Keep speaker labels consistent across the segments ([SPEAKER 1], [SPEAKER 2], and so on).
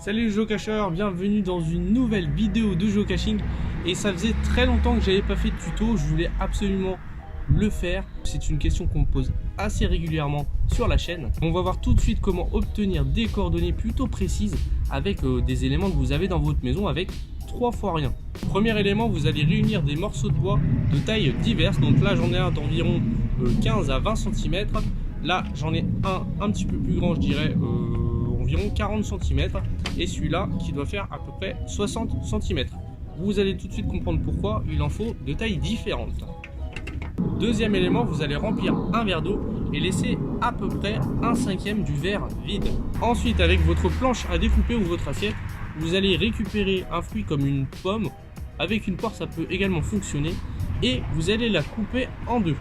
[SPEAKER 1] Salut les géocacheurs, bienvenue dans une nouvelle vidéo de géocaching. Et ça faisait très longtemps que j'avais pas fait de tuto, je voulais absolument le faire. C'est une question qu'on me pose assez régulièrement sur la chaîne. On va voir tout de suite comment obtenir des coordonnées plutôt précises avec des éléments que vous avez dans votre maison avec 3 fois rien. Premier élément, vous allez réunir des morceaux de bois de taille diverses. Donc là j'en ai un d'environ 15 à 20 cm. Là j'en ai un petit peu plus grand, je dirais environ 40 cm, et celui-là qui doit faire à peu près 60 cm. Vous allez tout de suite comprendre pourquoi il en faut de tailles différentes. Deuxième élément, vous allez remplir un verre d'eau et laisser à peu près 1/5 du verre vide. Ensuite, avec votre planche à découper ou votre assiette, vous allez récupérer un fruit comme une pomme. Avec une poire, ça peut également fonctionner, et vous allez la couper en deux,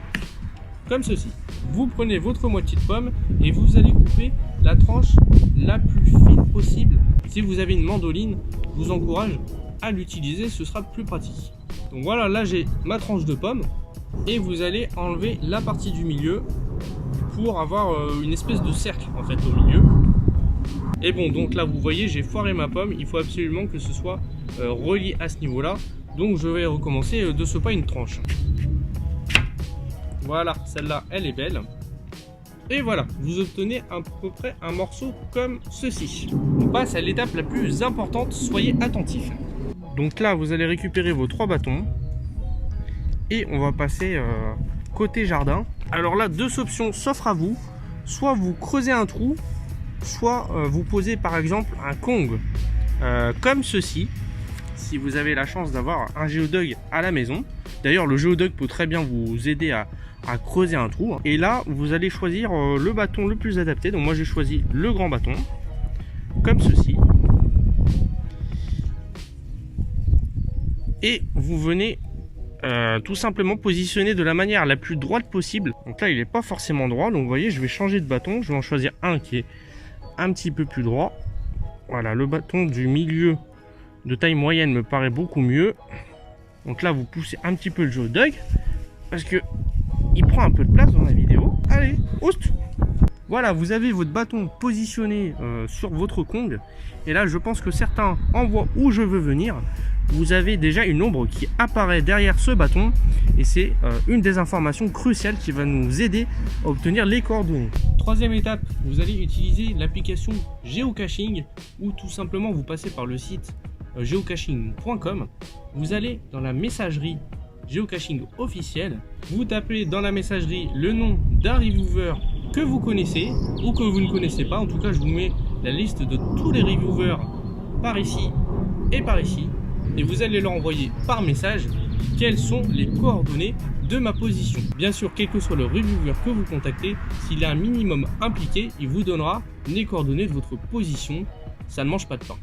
[SPEAKER 1] comme ceci. Vous prenez votre moitié de pomme et vous allez couper la tranche la plus fine possible. Si vous avez une mandoline, je vous encourage à l'utiliser, ce sera plus pratique. Donc voilà, là j'ai ma tranche de pomme et vous allez enlever la partie du milieu pour avoir une espèce de cercle en fait au milieu. Et bon, donc là vous voyez, j'ai foiré ma pomme, il faut absolument que ce soit relié à ce niveau là, donc je vais recommencer de ce pas une tranche. Voilà, celle-là, elle est belle. Et voilà, vous obtenez à peu près un morceau comme ceci. On passe à l'étape la plus importante, soyez attentifs. Donc là, vous allez récupérer vos 3 bâtons. Et on va passer côté jardin. Alors là, 2 options s'offrent à vous. Soit vous creusez un trou, soit vous posez par exemple un Kong comme ceci. Si vous avez la chance d'avoir un géodug à la maison. D'ailleurs, le géodug peut très bien vous aider à creuser un trou. Et là, vous allez choisir le bâton le plus adapté. Donc moi, j'ai choisi le grand bâton, comme ceci. Et vous venez tout simplement positionner de la manière la plus droite possible. Donc là, il n'est pas forcément droit. Donc vous voyez, je vais changer de bâton. Je vais en choisir un qui est un petit peu plus droit. Voilà, le bâton du milieu de taille moyenne me paraît beaucoup mieux. Donc là, vous poussez un petit peu le géodug parce que il prend un peu de place dans la vidéo. Allez, host. Voilà, vous avez votre bâton positionné sur votre Kong. Et là, je pense que certains en voient où je veux venir. Vous avez déjà une ombre qui apparaît derrière ce bâton. Et c'est une des informations cruciales qui va nous aider à obtenir les coordonnées. Troisième étape, vous allez utiliser l'application Geocaching, ou tout simplement vous passez par le site geocaching.com. Vous allez dans la messagerie géocaching officiel, vous tapez dans la messagerie le nom d'un reviewer que vous connaissez ou que vous ne connaissez pas. En tout cas, je vous mets la liste de tous les reviewers par ici et par ici, et vous allez leur envoyer par message quelles sont les coordonnées de ma position. Bien sûr, quel que soit le reviewer que vous contactez, s'il est un minimum impliqué, il vous donnera les coordonnées de votre position. Ça ne mange pas de pain.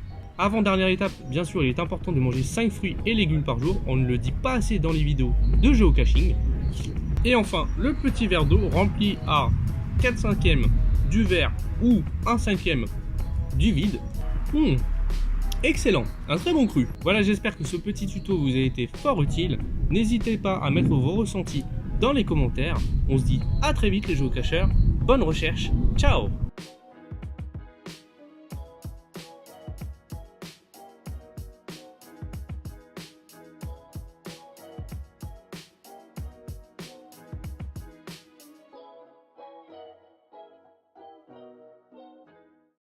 [SPEAKER 1] Avant-dernière étape, bien sûr, il est important de manger 5 fruits et légumes par jour. On ne le dit pas assez dans les vidéos de géocaching. Et enfin, le petit verre d'eau rempli à 4/5 du verre ou 1/5 du vide. Excellent, un très bon cru. Voilà, j'espère que ce petit tuto vous a été fort utile. N'hésitez pas à mettre vos ressentis dans les commentaires. On se dit à très vite les géocacheurs. Bonne recherche, ciao!